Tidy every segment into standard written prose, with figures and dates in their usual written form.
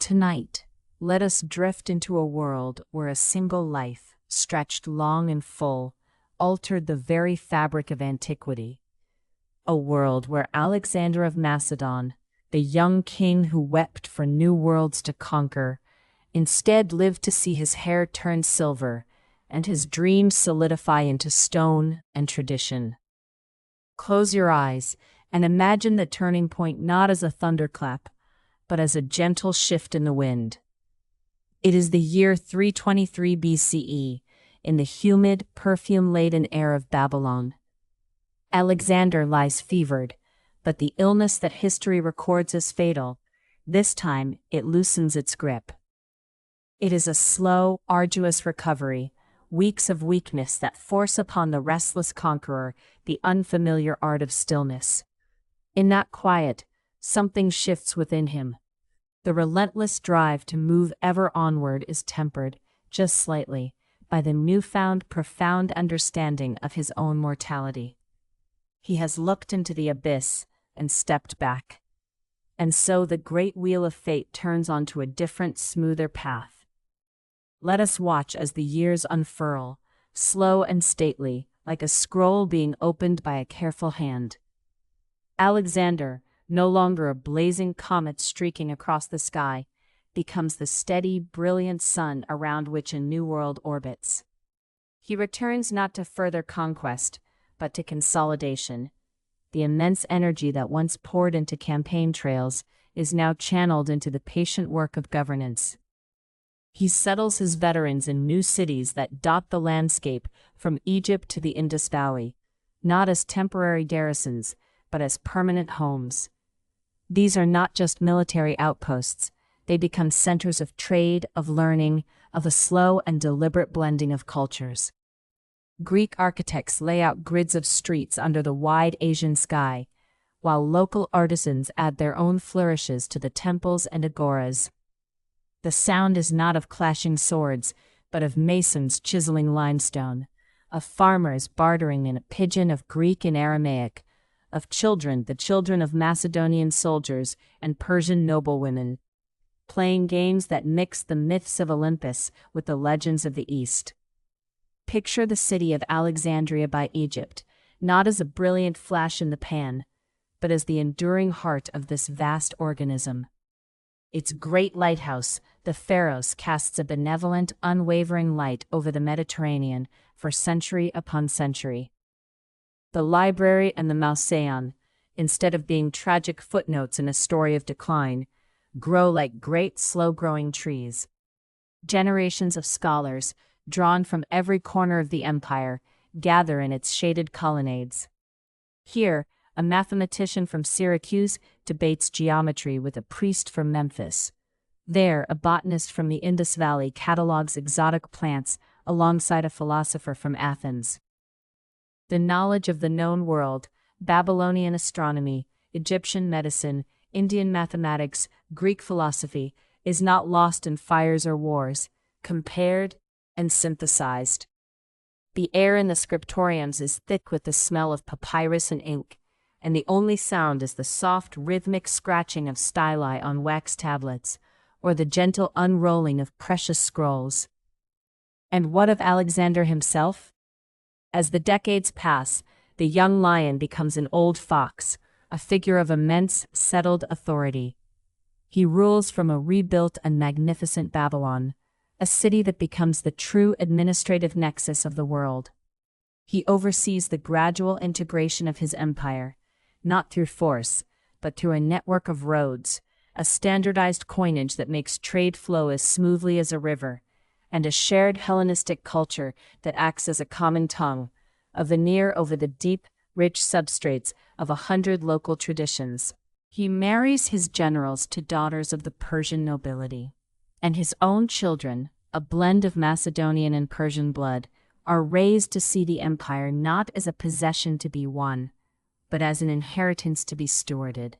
Tonight, let us drift into a world where a single life, stretched long and full, altered the very fabric of antiquity. A world where Alexander of Macedon, the young king who wept for new worlds to conquer, instead lived to see his hair turn silver and his dreams solidify into stone and tradition. Close your eyes and imagine the turning point not as a thunderclap, but as a gentle shift in the wind. It is the year 323 BCE, in the humid, perfume-laden air of Babylon. Alexander lies fevered, but the illness that history records as fatal, this time it loosens its grip. It is a slow, arduous recovery, weeks of weakness that force upon the restless conqueror the unfamiliar art of stillness. In that quiet, something shifts within him. The relentless drive to move ever onward is tempered, just slightly, by the newfound profound understanding of his own mortality. He has looked into the abyss and stepped back. And so the great wheel of fate turns onto a different, smoother path. Let us watch as the years unfurl, slow and stately, like a scroll being opened by a careful hand. Alexander, no longer a blazing comet streaking across the sky, becomes the steady, brilliant sun around which a new world orbits. He returns not to further conquest, but to consolidation. The immense energy that once poured into campaign trails is now channeled into the patient work of governance. He settles his veterans in new cities that dot the landscape from Egypt to the Indus Valley, not as temporary garrisons, but as permanent homes. These are not just military outposts. They become centers of trade, of learning, of a slow and deliberate blending of cultures. Greek architects lay out grids of streets under the wide Asian sky, while local artisans add their own flourishes to the temples and agoras. The sound is not of clashing swords, but of masons chiseling limestone, of farmers bartering in a pidgin of Greek and Aramaic, of children, the children of Macedonian soldiers and Persian noblewomen, playing games that mix the myths of Olympus with the legends of the East. Picture the city of Alexandria by Egypt, not as a brilliant flash in the pan, but as the enduring heart of this vast organism. Its great lighthouse, the Pharos, casts a benevolent, unwavering light over the Mediterranean for century upon century. The library and the Mausoleum, instead of being tragic footnotes in a story of decline, grow like great, slow-growing trees. Generations of scholars, drawn from every corner of the empire, gather in its shaded colonnades. Here, a mathematician from Syracuse debates geometry with a priest from Memphis. There, a botanist from the Indus Valley catalogues exotic plants alongside a philosopher from Athens. The knowledge of the known world, Babylonian astronomy, Egyptian medicine, Indian mathematics, Greek philosophy, is not lost in fires or wars, compared and synthesized. The air in the scriptoriums is thick with the smell of papyrus and ink, and the only sound is the soft, rhythmic scratching of styli on wax tablets, or the gentle unrolling of precious scrolls. And what of Alexander himself? As the decades pass, the young lion becomes an old fox, a figure of immense, settled authority. He rules from a rebuilt and magnificent Babylon, a city that becomes the true administrative nexus of the world. He oversees the gradual integration of his empire, not through force, but through a network of roads, a standardized coinage that makes trade flow as smoothly as a river, and a shared Hellenistic culture that acts as a common tongue, a veneer over the deep, rich substrates of 100 local traditions. He marries his generals to daughters of the Persian nobility, and his own children, a blend of Macedonian and Persian blood, are raised to see the empire not as a possession to be won, but as an inheritance to be stewarded.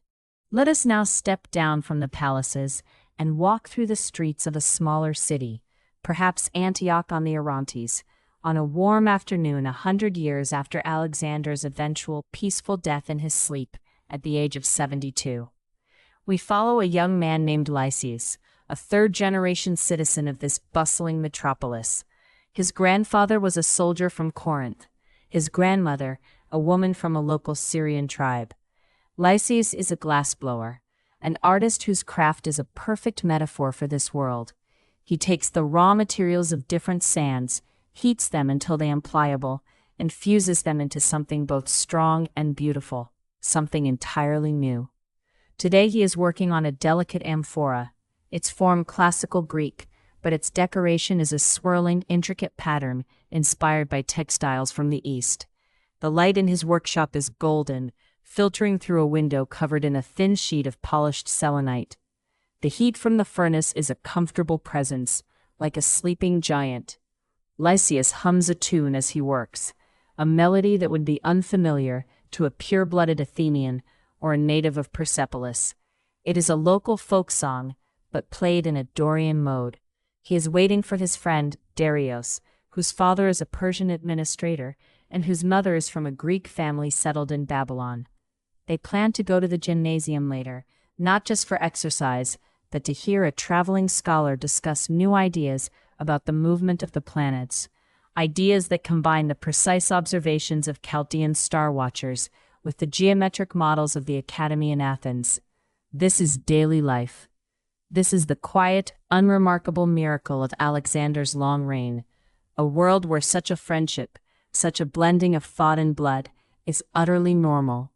Let us now step down from the palaces and walk through the streets of a smaller city, perhaps Antioch on the Orontes, on a warm afternoon 100 years after Alexander's eventual peaceful death in his sleep at the age of 72. We follow a young man named Lysias, a third-generation citizen of this bustling metropolis. His grandfather was a soldier from Corinth, his grandmother, a woman from a local Syrian tribe. Lysias is a glassblower, an artist whose craft is a perfect metaphor for this world. He takes the raw materials of different sands, heats them until they are pliable, and fuses them into something both strong and beautiful, something entirely new. Today he is working on a delicate amphora, its form classical Greek, but its decoration is a swirling, intricate pattern inspired by textiles from the East. The light in his workshop is golden, filtering through a window covered in a thin sheet of polished selenite. The heat from the furnace is a comfortable presence, like a sleeping giant. Lysias hums a tune as he works, a melody that would be unfamiliar to a pure-blooded Athenian or a native of Persepolis. It is a local folk song, but played in a Dorian mode. He is waiting for his friend, Darius, whose father is a Persian administrator and whose mother is from a Greek family settled in Babylon. They plan to go to the gymnasium later, not just for exercise, but to hear a traveling scholar discuss new ideas about the movement of the planets, ideas that combine the precise observations of Chaldean star watchers with the geometric models of the Academy in Athens. This is daily life. This is the quiet, unremarkable miracle of Alexander's long reign, a world where such a friendship, such a blending of thought and blood, is utterly normal.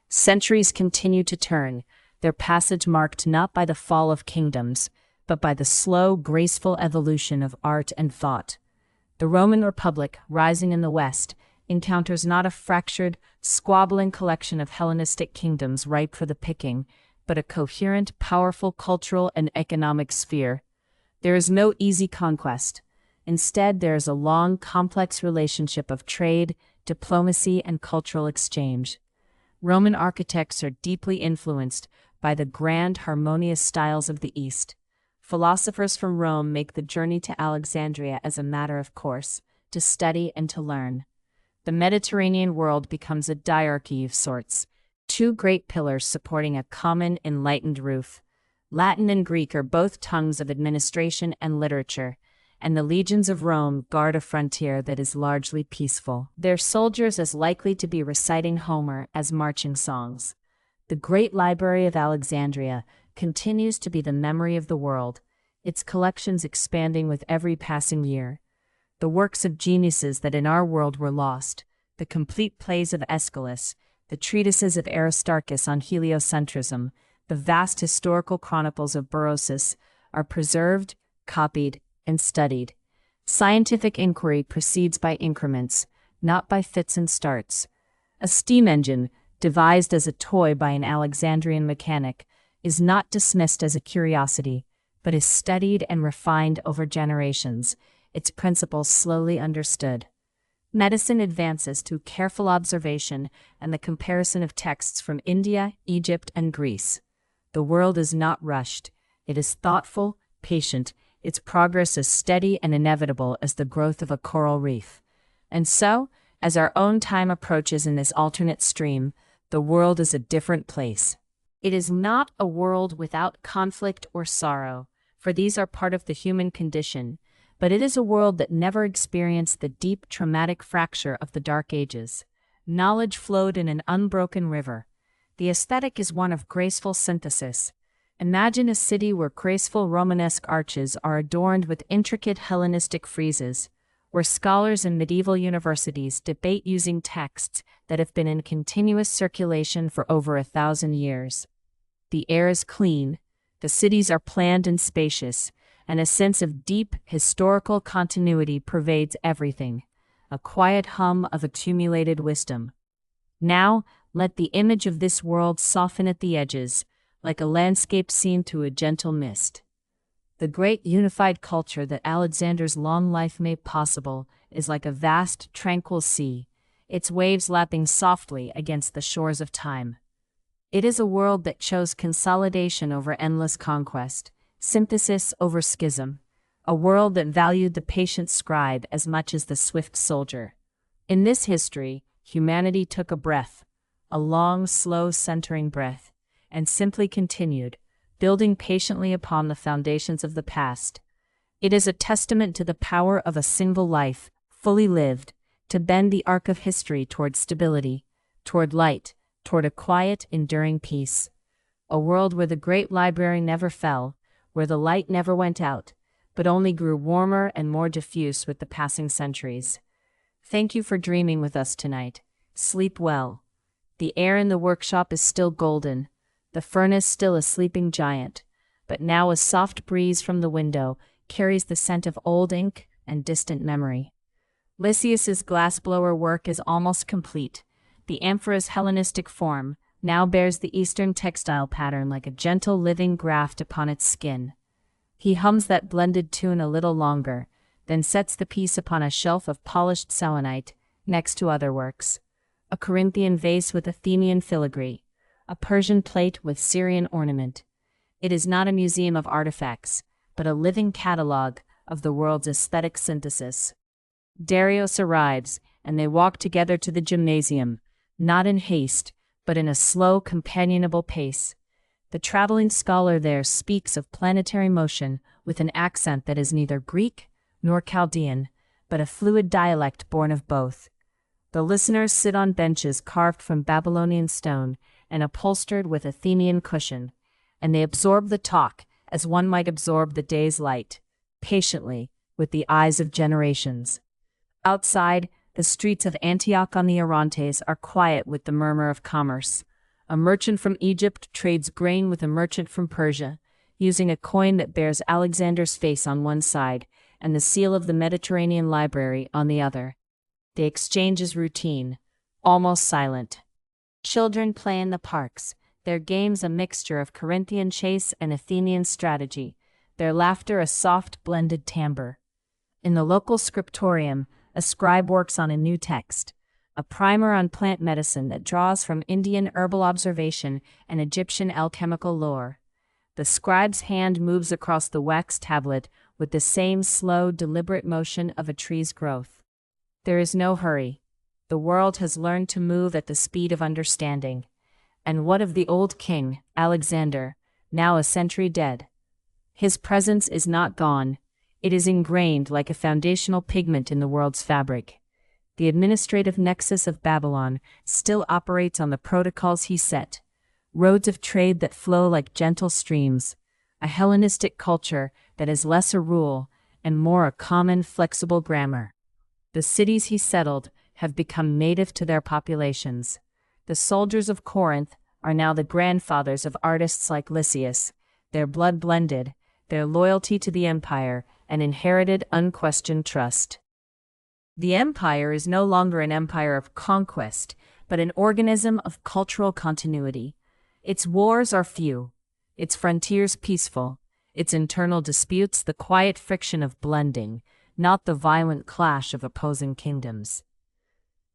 Centuries continue to turn, their passage marked not by the fall of kingdoms, but by the slow, graceful evolution of art and thought. The Roman Republic, rising in the West, encounters not a fractured, squabbling collection of Hellenistic kingdoms ripe for the picking, but a coherent, powerful cultural and economic sphere. There is no easy conquest. Instead, there is a long, complex relationship of trade, diplomacy, and cultural exchange. Roman architects are deeply influenced by the grand, harmonious styles of the East. Philosophers from Rome make the journey to Alexandria as a matter of course, to study and to learn. The Mediterranean world becomes a diarchy of sorts, two great pillars supporting a common, enlightened roof. Latin and Greek are both tongues of administration and literature, and the legions of Rome guard a frontier that is largely peaceful. Their soldiers as likely to be reciting Homer as marching songs. The great library of Alexandria continues to be the memory of the world, its collections expanding with every passing year. The works of geniuses that in our world were lost, the complete plays of Aeschylus, the treatises of Aristarchus on heliocentrism, the vast historical chronicles of Berosus, are preserved, copied, and studied. Scientific inquiry proceeds by increments, not by fits and starts. A steam engine, devised as a toy by an Alexandrian mechanic, is not dismissed as a curiosity, but is studied and refined over generations, its principles slowly understood. Medicine advances through careful observation and the comparison of texts from India, Egypt, and Greece. The world is not rushed. It is thoughtful, patient. Its progress is steady and inevitable as the growth of a coral reef. And so, as our own time approaches in this alternate stream, the world is a different place. It is not a world without conflict or sorrow, for these are part of the human condition, but it is a world that never experienced the deep, traumatic fracture of the Dark Ages. Knowledge flowed in an unbroken river. The aesthetic is one of graceful synthesis. Imagine a city where graceful Romanesque arches are adorned with intricate Hellenistic friezes, where scholars in medieval universities debate using texts that have been in continuous circulation for over 1,000 years. The air is clean, the cities are planned and spacious, and a sense of deep, historical continuity pervades everything, a quiet hum of accumulated wisdom. Now, let the image of this world soften at the edges, like a landscape seen through a gentle mist. The great unified culture that Alexander's long life made possible is like a vast, tranquil sea, its waves lapping softly against the shores of time. It is a world that chose consolidation over endless conquest, synthesis over schism, a world that valued the patient scribe as much as the swift soldier. In this history, humanity took a breath, a long, slow, centering breath, and simply continued, building patiently upon the foundations of the past. It is a testament to the power of a single life, fully lived, to bend the arc of history toward stability, toward light, toward a quiet, enduring peace. A world where the great library never fell, where the light never went out, but only grew warmer and more diffuse with the passing centuries. Thank you for dreaming with us tonight. Sleep well. The air in the workshop is still golden, the furnace still a sleeping giant, but now a soft breeze from the window carries the scent of old ink and distant memory. Lysias's glassblower work is almost complete. The amphora's Hellenistic form now bears the Eastern textile pattern like a gentle living graft upon its skin. He hums that blended tune a little longer, then sets the piece upon a shelf of polished selenite next to other works. A Corinthian vase with Athenian filigree, a Persian plate with Syrian ornament. It is not a museum of artifacts, but a living catalogue of the world's aesthetic synthesis. Darius arrives, and they walk together to the gymnasium, not in haste, but in a slow, companionable pace. The traveling scholar there speaks of planetary motion with an accent that is neither Greek nor Chaldean, but a fluid dialect born of both. The listeners sit on benches carved from Babylonian stone and upholstered with Athenian cushion, and they absorb the talk as one might absorb the day's light, patiently, with the eyes of generations. Outside, the streets of Antioch on the Orontes are quiet with the murmur of commerce. A merchant from Egypt trades grain with a merchant from Persia, using a coin that bears Alexander's face on one side and the seal of the Mediterranean Library on the other. The exchange is routine, almost silent. Children play in the parks, their games a mixture of Corinthian chase and Athenian strategy, their laughter a soft blended timbre. In the local scriptorium, a scribe works on a new text, a primer on plant medicine that draws from Indian herbal observation and Egyptian alchemical lore. The scribe's hand moves across the wax tablet with the same slow, deliberate motion of a tree's growth. There is no hurry. The world has learned to move at the speed of understanding. And what of the old king, Alexander, now a century dead? His presence is not gone. It is ingrained like a foundational pigment in the world's fabric. The administrative nexus of Babylon still operates on the protocols he set. Roads of trade that flow like gentle streams, a Hellenistic culture that is less a rule and more a common, flexible grammar. The cities he settled have become native to their populations. The soldiers of Corinth are now the grandfathers of artists like Lysias, their blood blended, their loyalty to the empire, and inherited unquestioned trust. The empire is no longer an empire of conquest, but an organism of cultural continuity. Its wars are few, its frontiers peaceful, its internal disputes the quiet friction of blending, not the violent clash of opposing kingdoms.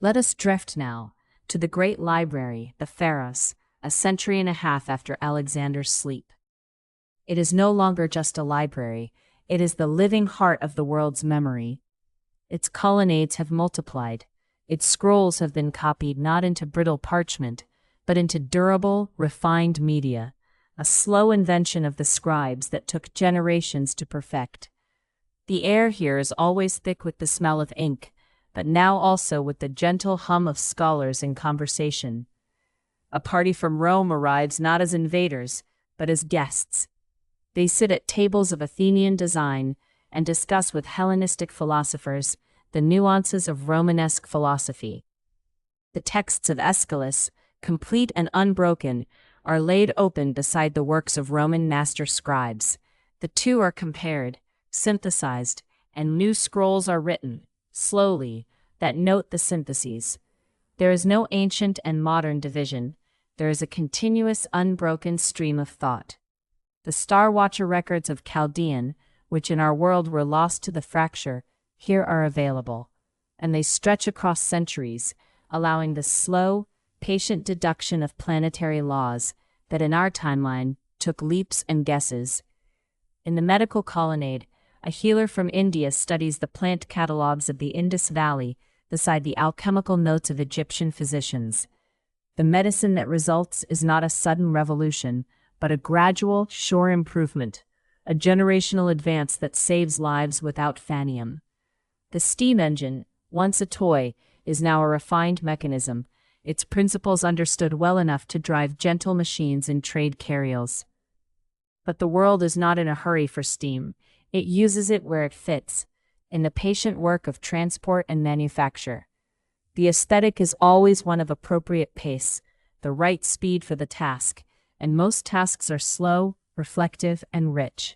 Let us drift now to the great library, the Pharos, a century and a half after Alexander's sleep. It is no longer just a library, it is the living heart of the world's memory. Its colonnades have multiplied, its scrolls have been copied not into brittle parchment, but into durable, refined media, a slow invention of the scribes that took generations to perfect. The air here is always thick with the smell of ink, but now also with the gentle hum of scholars in conversation. A party from Rome arrives not as invaders, but as guests. They sit at tables of Athenian design and discuss with Hellenistic philosophers the nuances of Romanesque philosophy. The texts of Aeschylus, complete and unbroken, are laid open beside the works of Roman master scribes. The two are compared, synthesized, and new scrolls are written, slowly, that note the syntheses. There is no ancient and modern division. There is a continuous, unbroken stream of thought. The Star Watcher records of Chaldean, which in our world were lost to the fracture, here are available, and they stretch across centuries, allowing the slow, patient deduction of planetary laws that in our timeline took leaps and guesses. In the medical colonnade, a healer from India studies the plant catalogs of the Indus Valley beside the alchemical notes of Egyptian physicians. The medicine that results is not a sudden revolution, but a gradual, sure improvement, a generational advance that saves lives without fanium. The steam engine, once a toy, is now a refined mechanism, its principles understood well enough to drive gentle machines in trade carriels. But the world is not in a hurry for steam. It uses it where it fits, in the patient work of transport and manufacture. The aesthetic is always one of appropriate pace, the right speed for the task, and most tasks are slow, reflective, and rich.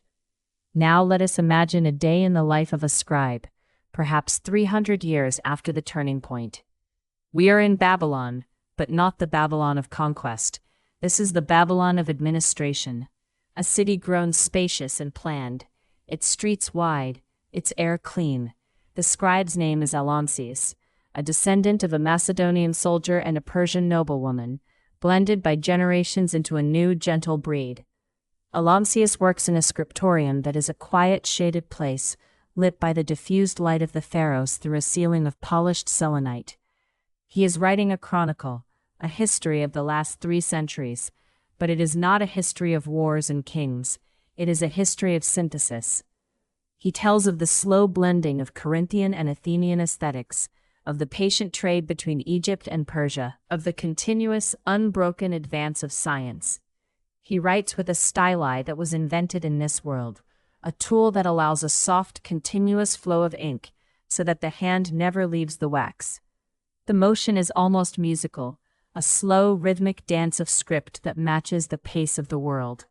Now let us imagine a day in the life of a scribe, perhaps 300 years after the turning point. We are in Babylon, but not the Babylon of conquest. This is the Babylon of administration, a city grown spacious and planned, its streets wide, its air clean. The scribe's name is Alexander, a descendant of a Macedonian soldier and a Persian noblewoman, blended by generations into a new, gentle breed. Alexander works in a scriptorium that is a quiet, shaded place, lit by the diffused light of the pharos through a ceiling of polished selenite. He is writing a chronicle, a history of the last 3 centuries, but it is not a history of wars and kings. It is a history of synthesis. He tells of the slow blending of Corinthian and Athenian aesthetics, of the patient trade between Egypt and Persia, of the continuous, unbroken advance of science. He writes with a styli that was invented in this world, a tool that allows a soft, continuous flow of ink so that the hand never leaves the wax. The motion is almost musical, a slow, rhythmic dance of script that matches the pace of the world.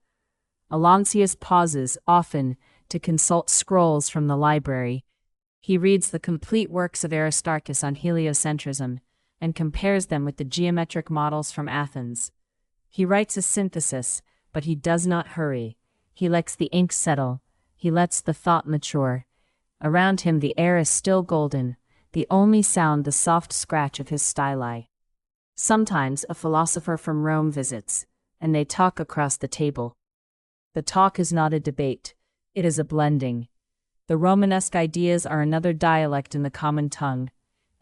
Alexander pauses, often, to consult scrolls from the library. He reads the complete works of Aristarchus on heliocentrism and compares them with the geometric models from Athens. He writes a synthesis, but he does not hurry. He lets the ink settle. He lets the thought mature. Around him the air is still golden, the only sound the soft scratch of his styli. Sometimes a philosopher from Rome visits, and they talk across the table. The talk is not a debate, it is a blending. The Romanesque ideas are another dialect in the common tongue,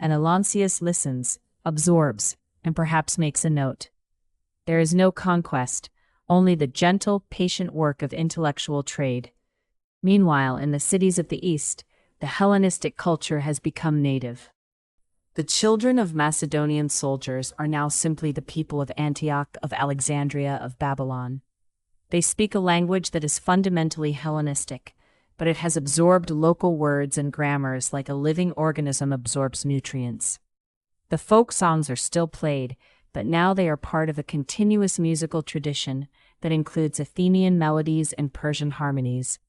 and Alexander listens, absorbs, and perhaps makes a note. There is no conquest, only the gentle, patient work of intellectual trade. Meanwhile, in the cities of the East, the Hellenistic culture has become native. The children of Macedonian soldiers are now simply the people of Antioch, of Alexandria, of Babylon. They speak a language that is fundamentally Hellenistic, but it has absorbed local words and grammars like a living organism absorbs nutrients. The folk songs are still played, but now they are part of a continuous musical tradition that includes Athenian melodies and Persian harmonies.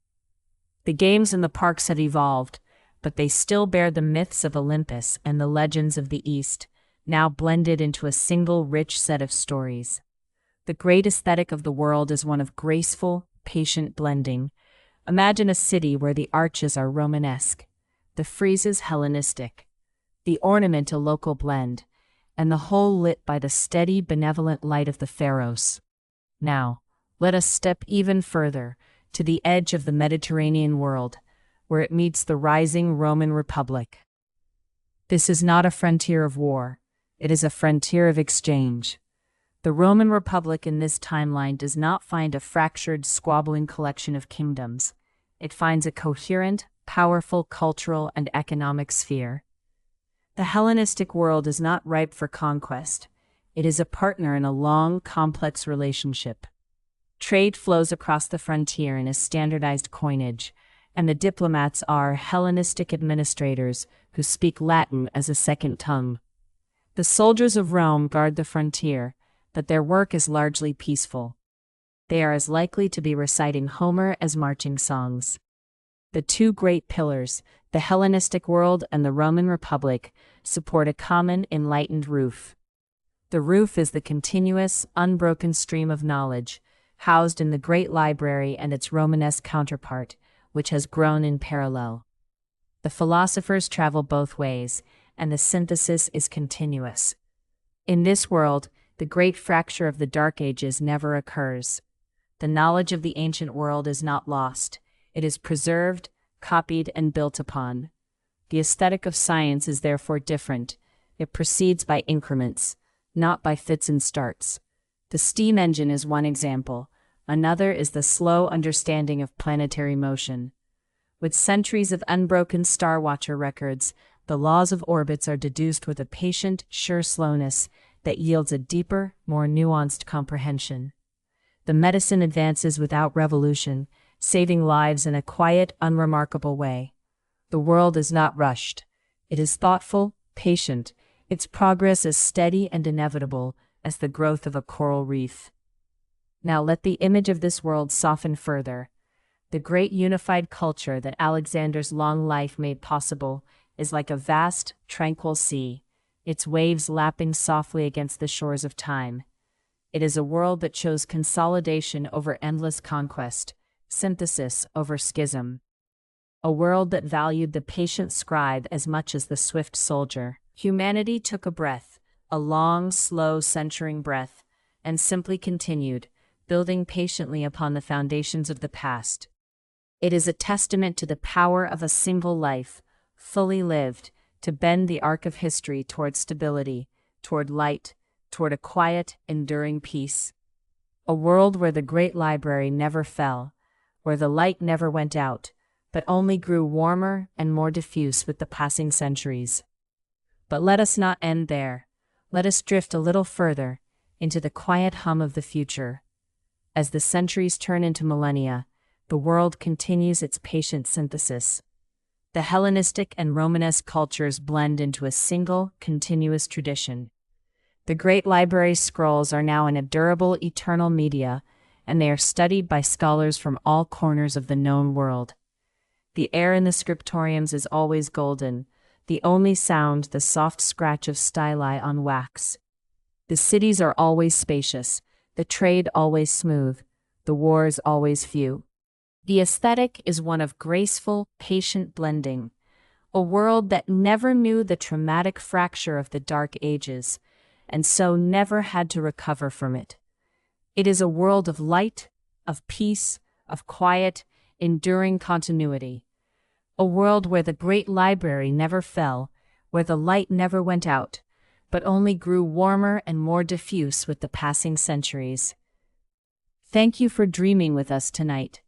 The games in the parks have evolved, but they still bear the myths of Olympus and the legends of the East, now blended into a single rich set of stories. The great aesthetic of the world is one of graceful, patient blending. Imagine a city where the arches are Romanesque, the friezes Hellenistic, the ornament a local blend, and the whole lit by the steady, benevolent light of the pharos. Now, let us step even further, to the edge of the Mediterranean world, where it meets the rising Roman Republic. This is not a frontier of war, it is a frontier of exchange. The Roman Republic in this timeline does not find a fractured, squabbling collection of kingdoms. It finds a coherent, powerful cultural and economic sphere. The Hellenistic world is not ripe for conquest. It is a partner in a long, complex relationship. Trade flows across the frontier in a standardized coinage, and the diplomats are Hellenistic administrators who speak Latin as a second tongue. The soldiers of Rome guard the frontier, but their work is largely peaceful. They are as likely to be reciting Homer as marching songs. The two great pillars, the Hellenistic world and the Roman Republic, support a common, enlightened roof. The roof is the continuous, unbroken stream of knowledge, housed in the great library and its Romanesque counterpart, which has grown in parallel. The philosophers travel both ways, and the synthesis is continuous. In this world, the great fracture of the Dark Ages never occurs. The knowledge of the ancient world is not lost. It is preserved, copied, and built upon. The aesthetic of science is therefore different. It proceeds by increments, not by fits and starts. The steam engine is one example, Another is the slow understanding of planetary motion. With centuries of unbroken star watcher records, the laws of orbits are deduced with a patient, sure slowness that yields a deeper, more nuanced comprehension. The medicine advances without revolution, saving lives in a quiet, unremarkable way. The world is not rushed. It is thoughtful, patient. Its progress is steady and inevitable as the growth of a coral reef. Now let the image of this world soften further. The great unified culture that Alexander's long life made possible is like a vast, tranquil sea, its waves lapping softly against the shores of time. It is a world that chose consolidation over endless conquest, synthesis over schism. A world that valued the patient scribe as much as the swift soldier. Humanity took a breath, a long, slow, centering breath, and simply continued, building patiently upon the foundations of the past. It is a testament to the power of a single life, fully lived, to bend the arc of history toward stability, toward light, toward a quiet, enduring peace. A world where the great library never fell, where the light never went out, but only grew warmer and more diffuse with the passing centuries. But let us not end there. Let us drift a little further, into the quiet hum of the future. As the centuries turn into millennia, the world continues its patient synthesis. The Hellenistic and Romanesque cultures blend into a single, continuous tradition. The great library scrolls are now in a durable, eternal media, and they are studied by scholars from all corners of the known world. The air in the scriptoriums is always golden, the only sound the soft scratch of styli on wax. The cities are always spacious, the trade always smooth, the wars always few. The aesthetic is one of graceful, patient blending, a world that never knew the traumatic fracture of the Dark Ages, and so never had to recover from it. It is a world of light, of peace, of quiet, enduring continuity. A world where the great library never fell, where the light never went out, but only grew warmer and more diffuse with the passing centuries. Thank you for dreaming with us tonight.